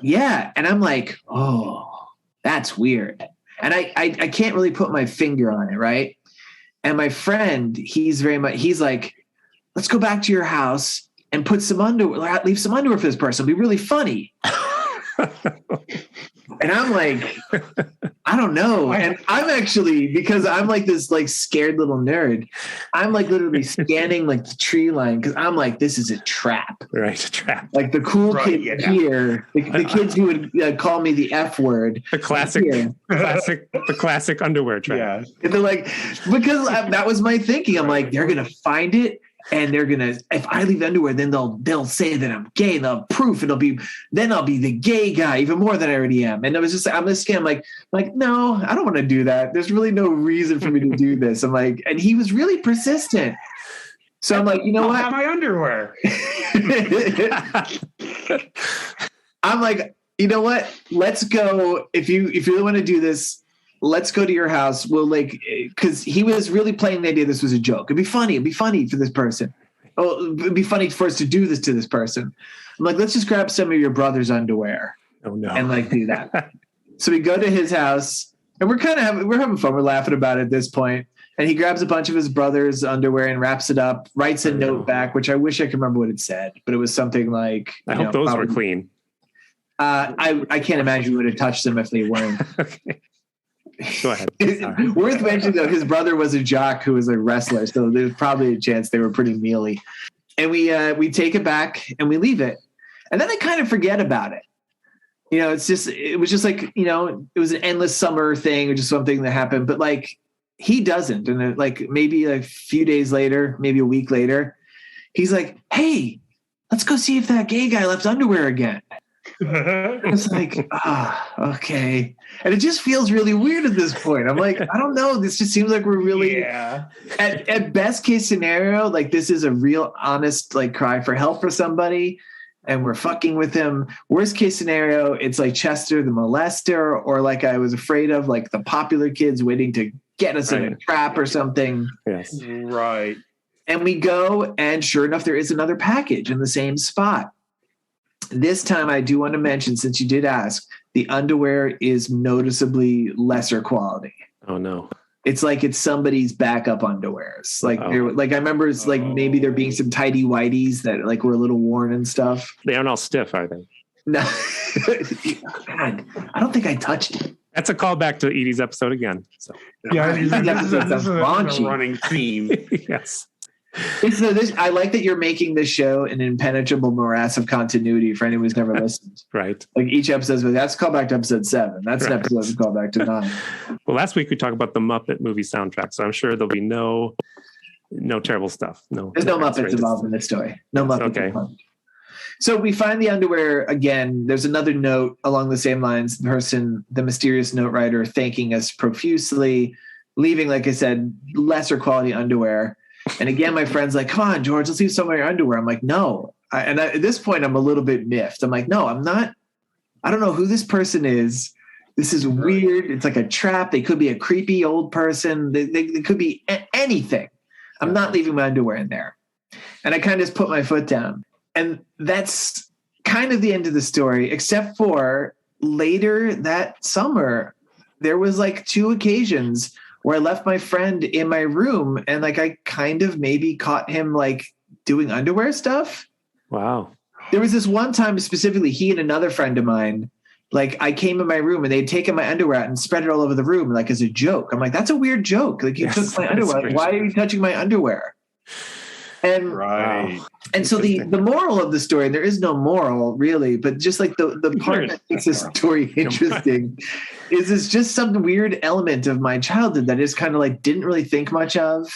Yeah. And I'm like, oh, that's weird. And I can't really put my finger on it, right? And my friend, he's like, let's go back to your house and put some underwear, leave some underwear for this person. It'll be really funny. And I'm like, I don't know. And I'm actually, because I'm like this like scared little nerd, I'm like literally scanning like the tree line because I'm like, this is a trap. Right, a trap. Like the cool kids here, the kids who would call me the F word. The classic underwear trap. Yeah. And they're like, because that was my thinking. I'm like, they're going to find it. And they're gonna, if I leave underwear, then they'll say that I'm gay. And they'll have proof, and then I'll be the gay guy even more than I already am. And I'm like, no, I don't want to do that. There's really no reason for me to do this. I'm like, and he was really persistent. So I'm like, you know what? I'll have my underwear. I'm like, you know what? Let's go. If you really want to do this, let's go to your house. We'll because he was really playing the idea this was a joke. It'd be funny for this person. Oh, it'd be funny for us to do this to this person. I'm like, let's just grab some of your brother's underwear. Oh no. And like do that. So we go to his house and we're having fun. We're laughing about it at this point. And he grabs a bunch of his brother's underwear and wraps it up, writes a note back, which I wish I could remember what it said, but it was something like, I hope those were clean. I can't imagine we would have touched them if they weren't. Okay. Go ahead. Worth mentioning though, his brother was a jock who was a wrestler, so there's probably a chance they were pretty mealy. And we take it back and we leave it, and then I kind of forget about it. It was just like it was an endless summer thing or just something that happened. But like he doesn't, and like maybe a few days later, maybe a week later, he's like, "Hey, let's go see if that gay guy left underwear again." It's like, okay. And it just feels really weird at this point. I'm like, I don't know. This just seems like we're really at best case scenario, like this is a real honest like cry for help for somebody and we're fucking with him. Worst case scenario, it's like Chester the molester, or like I was afraid of, like the popular kids waiting to get us in a trap or something. Yes. Right. And we go, and sure enough, there is another package in the same spot. This time I do want to mention, since you did ask, the underwear is noticeably lesser quality. Oh no. It's like it's somebody's backup underwears. Like I remember it's like maybe there being some tidy whities that like were a little worn and stuff. They aren't all stiff, are they? No, God, I don't think I touched it. That's a callback to Edie's episode again. So Yeah, this is a raunchy. running theme. yes. I like that you're making this show an impenetrable morass of continuity for anyone who's never listened. Right. Like each episode, that's callback to episode 7. That's an episode that's callback to 9. Well, last week we talked about the Muppet movie soundtrack, so I'm sure there'll be no terrible stuff. There's no Muppets involved in this story. No Muppets. Okay. Involved. So we find the underwear again. There's another note along the same lines. The mysterious note writer, thanking us profusely, leaving, like I said, lesser quality underwear. And again, my friend's like, come on, George, let's leave some of your underwear. I'm like, no. At this point, I'm a little bit miffed. I'm like, no, I'm not. I don't know who this person is. This is weird. It's like a trap. They could be a creepy old person. They could be anything. I'm not leaving my underwear in there. And I kind of just put my foot down. And that's kind of the end of the story, except for later that summer, there was like 2 occasions where I left my friend in my room and like I kind of maybe caught him like doing underwear stuff. Wow. There was this one time specifically, he and another friend of mine, like I came in my room and they'd taken my underwear out and spread it all over the room like as a joke. I'm like, that's a weird joke. Like you took my underwear. Like, why are you touching my underwear? And Right. And so the moral of the story, there is no moral really, but just like the part that makes this story interesting is it's just some weird element of my childhood that is kind of like didn't really think much of.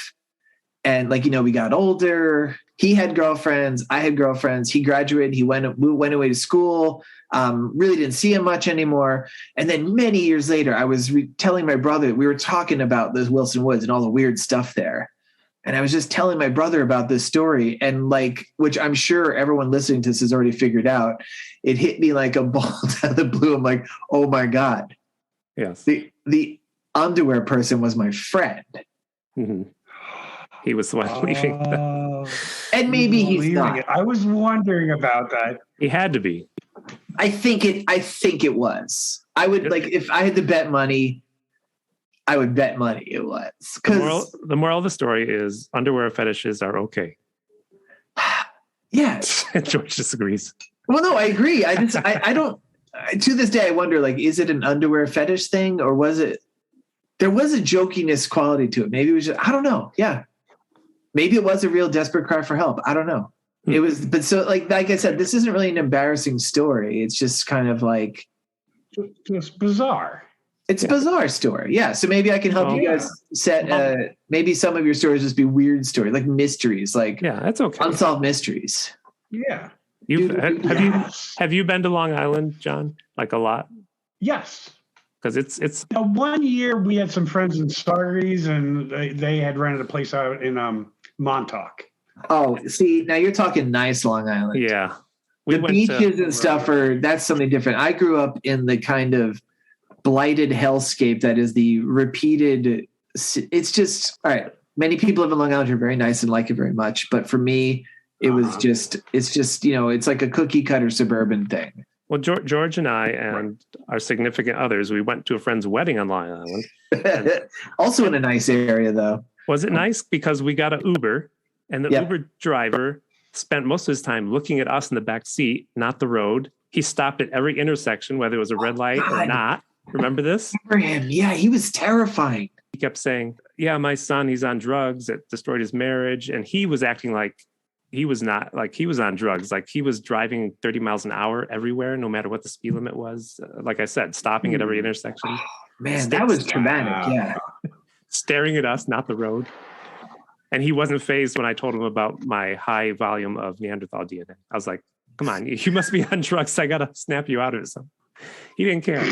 And like, we got older. He had girlfriends. I had girlfriends. He graduated. We went away to school. Really didn't see him much anymore. And then many years later, I was telling my brother, we were talking about those Wilson Woods and all the weird stuff there. And I was just telling my brother about this story and like, which I'm sure everyone listening to this has already figured out. It hit me like a bolt out of the blue. I'm like, oh my God. Yes. The underwear person was my friend. Mm-hmm. He was the one leaving. And maybe he's not. I was wondering about that. He had to be. I think it was. I would like, if I had to bet money, I would bet money it was. The moral of the story is underwear fetishes are okay. Yes. George disagrees. Well, no, I agree. I don't, to this day, I wonder, like, is it an underwear fetish thing or was it, there was a jokiness quality to it. Maybe it was just, I don't know. Yeah. Maybe it was a real desperate cry for help. I don't know. It was, but so like I said, this isn't really an embarrassing story. It's just kind of like, Just bizarre. It's a bizarre story. Yeah. So maybe I can help you guys set, maybe some of your stories just be weird stories, like mysteries, like that's okay. unsolved mysteries. Yeah. Have you been to Long Island, John? Like a lot? Yes. Because it's one year we had some friends in Saugerties and they had rented a place out in Montauk. Oh, see, now you're talking nice Long Island. Yeah. The beaches and stuff that's something different. I grew up in the kind of blighted hellscape that is the repeated. It's just, all right. Many people live in Long Island are very nice and like it very much. But for me, it was it's just, it's like a cookie cutter suburban thing. Well, George and I and our significant others, we went to a friend's wedding on Long Island. Also in a nice area, though. Was it nice? Because we got an Uber, and the Uber driver spent most of his time looking at us in the back seat, not the road. He stopped at every intersection, whether it was a red light or not. Remember this? Remember him? Yeah, he was terrifying. He kept saying, yeah, my son, he's on drugs. It destroyed his marriage. And he was acting like he was not, like he was on drugs. Like he was driving 30 miles an hour everywhere, no matter what the speed limit was. Like I said, stopping at every intersection. Oh, man, that was traumatic. Yeah. Staring at us, not the road. And he wasn't fazed when I told him about my high volume of Neanderthal DNA. I was like, come on, you must be on drugs. I got to snap you out of it. So he didn't care.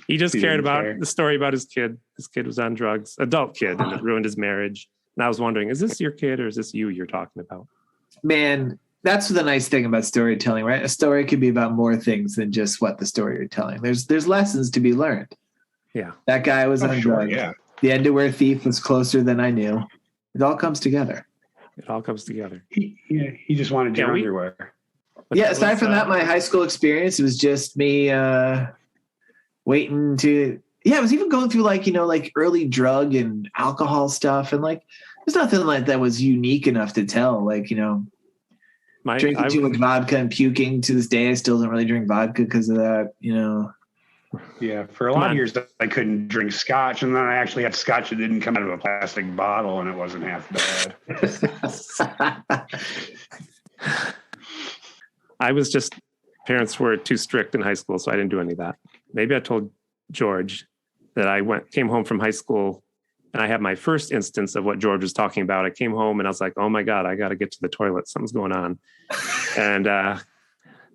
He just cared about the story about his kid. His kid was on drugs, adult kid, and it ruined his marriage. And I was wondering, is this your kid or is this you're talking about? Man, that's the nice thing about storytelling, right? A story could be about more things than just what the story you're telling. There's lessons to be learned. Yeah. That guy was on drugs. Yeah. The underwear thief was closer than I knew. It all comes together. It all comes together. He just wanted your underwear. But Yeah, that aside was, from that, my high school experience, it was just me waiting to. Yeah, I was even going through like early drug and alcohol stuff, and like there's nothing like that was unique enough to tell. Like drinking too much vodka and puking. To this day, I still don't really drink vodka because of that. Yeah, for a lot of years I couldn't drink scotch, and then I actually had scotch that didn't come out of a plastic bottle, and it wasn't half bad. I was just, parents were too strict in high school, so I didn't do any of that. Maybe I told George that came home from high school, and I had my first instance of what George was talking about. I came home and I was like, oh my God, I got to get to the toilet. Something's going on. And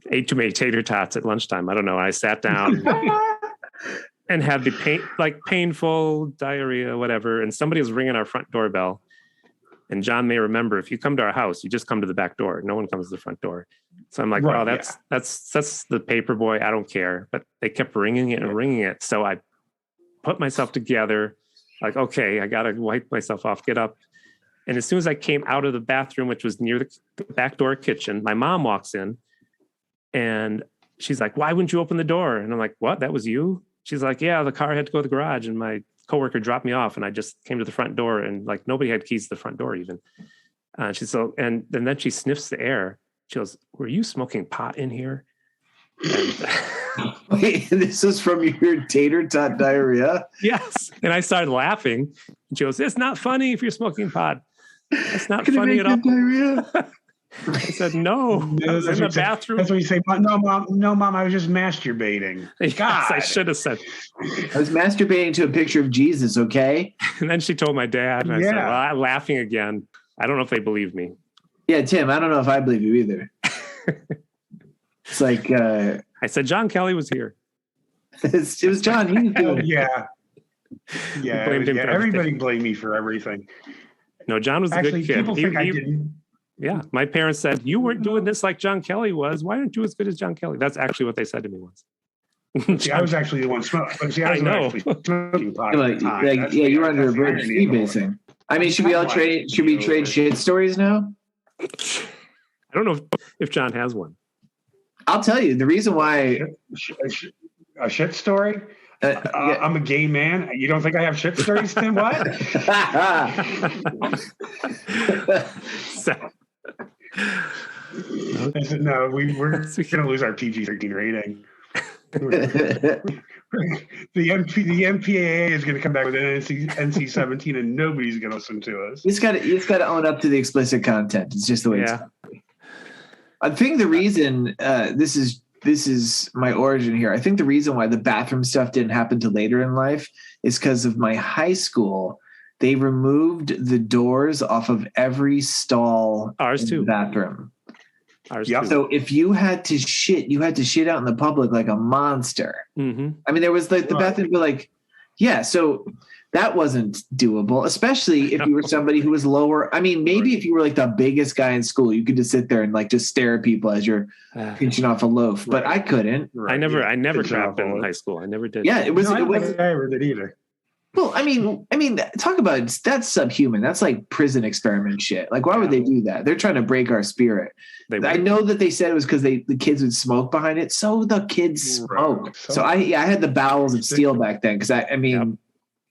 ate too many tater tots at lunchtime. I don't know. I sat down and had the painful diarrhea, whatever. And somebody was ringing our front doorbell. And John may remember, if you come to our house, you just come to the back door. No one comes to the front door. So I'm like, right, that's the paper boy. I don't care. But they kept ringing it and ringing it. So I put myself together, like, okay, I got to wipe myself off, get up. And as soon as I came out of the bathroom, which was near the back door kitchen, my mom walks in and she's like, why wouldn't you open the door? And I'm like, what? That was you? She's like, yeah, the car had to go to the garage and my coworker dropped me off and I just came to the front door and like nobody had keys to the front door even. And then she sniffs the air. She goes, were you smoking pot in here? And, wait, this is from your tater tot diarrhea? Yes. And I started laughing. And she goes, it's not funny if you're smoking pot. It's not funny at all. Diarrhea? I said, no. I was in the bathroom. That's what you say. No, mom, I was just masturbating. Yes, God. I should have said. I was masturbating to a picture of Jesus, okay? And then she told my dad, and I said, well, I'm laughing again. I don't know if they believe me. Yeah, Tim, I don't know if I believe you either. It's like... I said, John Kelly was here. It was John. He was doing it. Yeah. Yeah. Everybody blamed me for everything. No, John was a Actually, good kid. people think I didn't. Yeah. My parents said, you weren't doing this like John Kelly was. Why aren't you as good as John Kelly? That's actually what they said to me once. See, I was actually the one smoking. See, I was actually smoking pot at the time. Yeah, you were under a bridge freebasing. I mean, should we trade shit stories now? I don't know if John has one. I'll tell you the reason why. A shit story? Yeah. I'm a gay man. You don't think I have shit stories, Tim? What? No, we're going to lose our PG-13 rating. The MPAA is going to come back with an NC-17, and nobody's going to listen to us. You just got to own up to the explicit content. It's just the way it's done. I think the reason this is my origin here. I think the reason why the bathroom stuff didn't happen till later in life is because of my high school. They removed the doors off of every stall Ours too. In the bathroom. Ours Yep. too. So if you had to shit, you had to shit out in the public like a monster. Mm-hmm. I mean, there was like the bathroom were like, yeah. So that wasn't doable, especially if you were somebody who was lower. I mean, maybe if you were like the biggest guy in school, you could just sit there and like just stare at people as you're pinching off a loaf. But I couldn't. I never crapped in high school. I never did. Yeah, it was. I never did either. Well, I mean, talk about that's subhuman. That's like prison experiment shit. Like, why would they do that? They're trying to break our spirit. I know that they said it was because the kids would smoke behind it. So the kids smoke. Right. So I had the bowels of steel back then because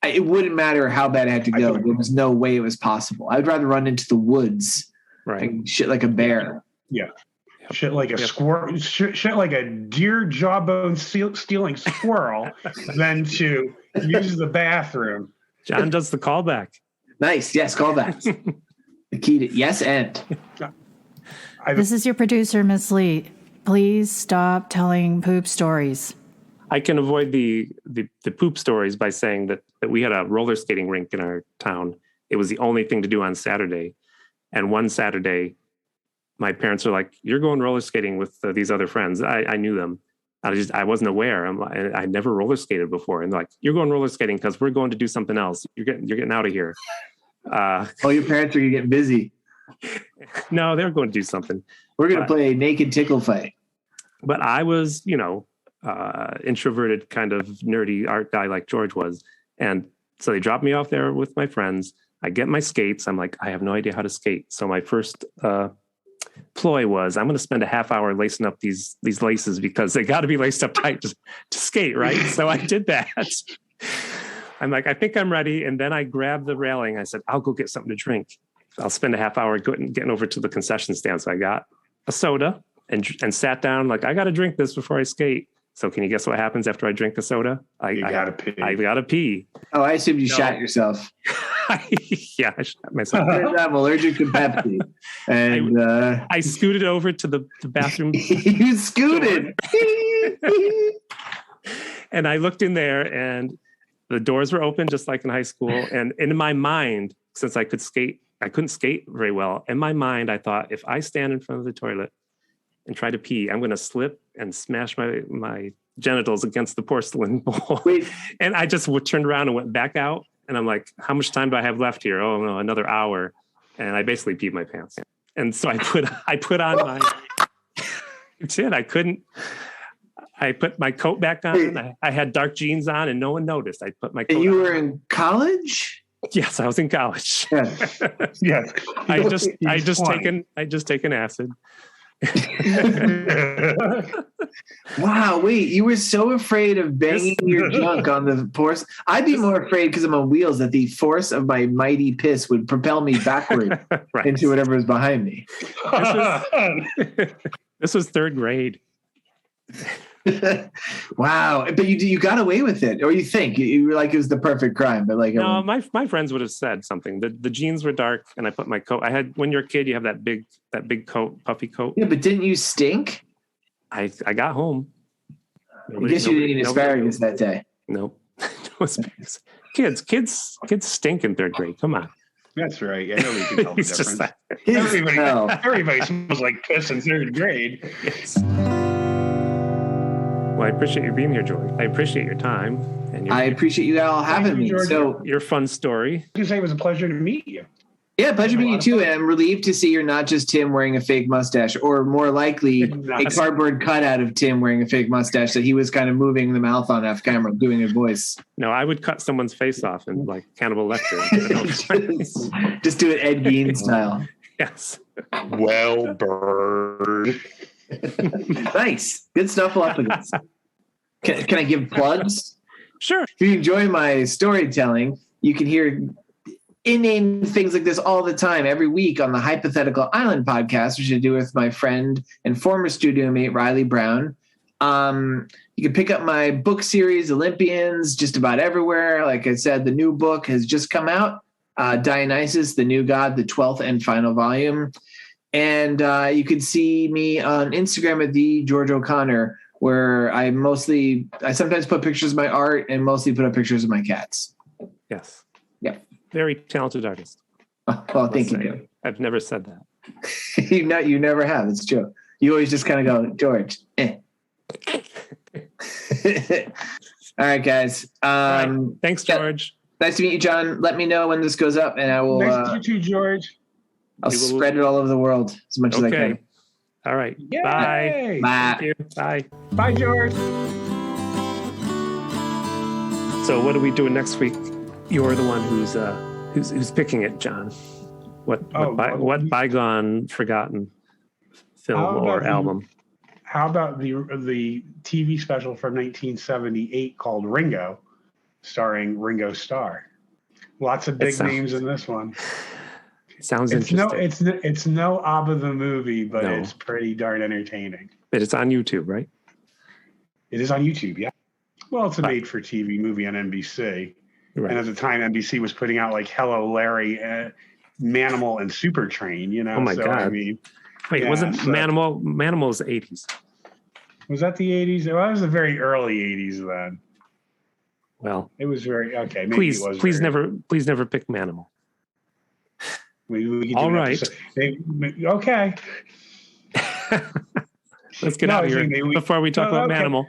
it wouldn't matter how bad I had to go. There was no way it was possible. I'd rather run into the woods and shit like a bear. Yeah. Shit like a squirrel, shit like a deer jawbone stealing squirrel than to use the bathroom. John does the callback. Nice. Yes, callbacks. The key to yes and. This is your producer, Miss Lee. Please stop telling poop stories. I can avoid the poop stories by saying that we had a roller skating rink in our town. It was the only thing to do on Saturday. And one Saturday, my parents were like, you're going roller skating with these other friends. I knew them. I wasn't aware. I never roller skated before. And they're like, you're going roller skating because we're going to do something else. You're getting out of here. Your parents are getting busy. No, they're going to do something. We're going to play a naked tickle fight. But I was, introverted kind of nerdy art guy like George was. And so they dropped me off there with my friends. I get my skates. I'm like, I have no idea how to skate. So my first ploy was, I'm going to spend a half hour lacing up these laces because they got to be laced up tight to skate, right? So I did that. I'm like, I think I'm ready. And then I grabbed the railing. I said, I'll go get something to drink. I'll spend a half hour getting over to the concession stand. So I got a soda and sat down like, I got to drink this before I skate. So can you guess what happens after I drink the soda? You gotta pee. I gotta pee. Oh, I assumed you shot yourself. Yeah, I shot myself. I'm allergic to Pepsi. And I scooted over to the bathroom. You scooted. And I looked in there and the doors were open just like in high school. And in my mind, since I couldn't skate very well. In my mind, I thought if I stand in front of the toilet and try to pee, I'm going to slip and smash my genitals against the porcelain bowl. Wait. And I just turned around and went back out. And I'm like, how much time do I have left here? Oh, no, another hour. And I basically peed my pants. And so I put on my, I put my coat back on. I had dark jeans on and no one noticed. I put my coat on. You were in college? Yes, I was in college. Yes. Yes. I just taken acid. Wow, wait, you were so afraid of banging your junk on the force. I'd be more afraid because I'm on wheels that the force of my mighty piss would propel me backward Right. into whatever is behind me. This was third grade. Wow, but you got away with it, or you think you were like it was the perfect crime, but like No, my friends would have said something. The jeans were dark, and I put my coat. I had when you're a kid, you have that big coat, puffy coat. yeah, but didn't you stink? I got home. I guess you didn't eat asparagus that day. Nope. No asparagus. Kids stink in third grade. Come on. That's right. Yeah, nobody can tell the It's just difference. that. Everybody smells like piss in third grade. Yes. Well, I appreciate you being here, George. I appreciate your time and I appreciate you all having me. George. So your fun story. I say it was a pleasure to meet you. yeah, pleasure meeting you too. And I'm relieved to see you're not just Tim wearing a fake mustache, or more likely a cardboard cutout of Tim wearing a fake mustache that he was kind of moving the mouth on off camera, doing a voice. No, I would cut someone's face off in like Cannibal Lecter. Just do it Ed Gein style. Yes. Well, bird. Nice. Good stuff, Galapagos. Can I give plugs? Sure. If you enjoy my storytelling, you can hear inane things like this all the time, every week on the Hypothetical Island podcast, which I do with my friend and former studio mate, Riley Brown. You can pick up my book series, Olympians, just about everywhere. Like I said, the new book has just come out, Dionysus, the New God, the 12th and final volume. And you can see me on Instagram at the George O'Connor, where I sometimes put pictures of my art and mostly put up pictures of my cats. Yes. Yeah. Very talented artist. Well, thank you. I've never said that. You never have. It's true. You always just kind of go, George. All right, guys. All right. Thanks, George. Nice to meet you, John. Let me know when this goes up, and I will. Nice to meet you, George. I'll spread it all over the world as much as I can. All right. Yay! Bye. Bye. Thank you. Bye. Bye, George. So what are we doing next week? You're the one who's picking it, John. What bygone, forgotten film or album? How about the TV special from 1978 called Ringo, starring Ringo Starr? Lots of big names in this one. Sounds interesting. It's no ABBA the movie, but it's pretty darn entertaining. But it's on YouTube, right? It is on YouTube, yeah. Well, it's a made-for-TV movie on NBC. Right. And at the time, NBC was putting out like Hello, Larry, Manimal, and Super Train, you know? Oh, my God. I mean, wait, wasn't Manimal's the 80s? Was that the 80s? Well, it was the very early 80s then. Well, it was very, okay. Maybe please never pick Manimal. We can all right. Okay. Let's get out of here before we talk about Manimal.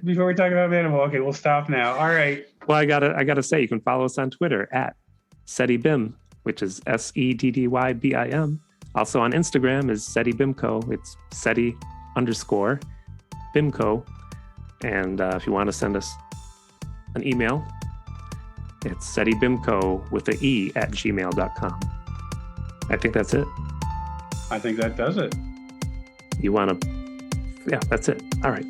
Before we talk about Manimal, okay, we'll stop now. All right. Well, I gotta say, you can follow us on Twitter at SEDDYBIM, which is SEDDYBIM. Also on Instagram is SEDDYBIMCO. It's SEDDY_BIMCO. And if you want to send us an email, it's SEDDYBIMCO with an E @gmail.com. I think that's it. I think that does it. You want to? Yeah, that's it. All right.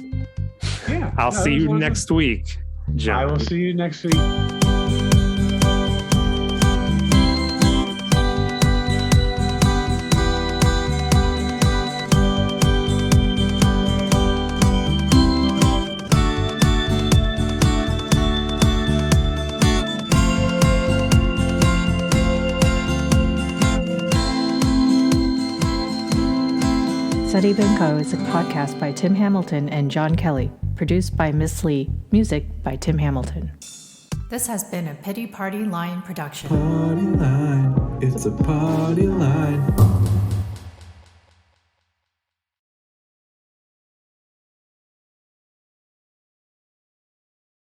Yeah. I'll see you that was next week, John. I will see you next week. SETI BIMCO is a podcast by Tim Hamilton and John Kelly, produced by Miss Lee, music by Tim Hamilton. This has been a Pity Party Line production. Party line, it's a party line.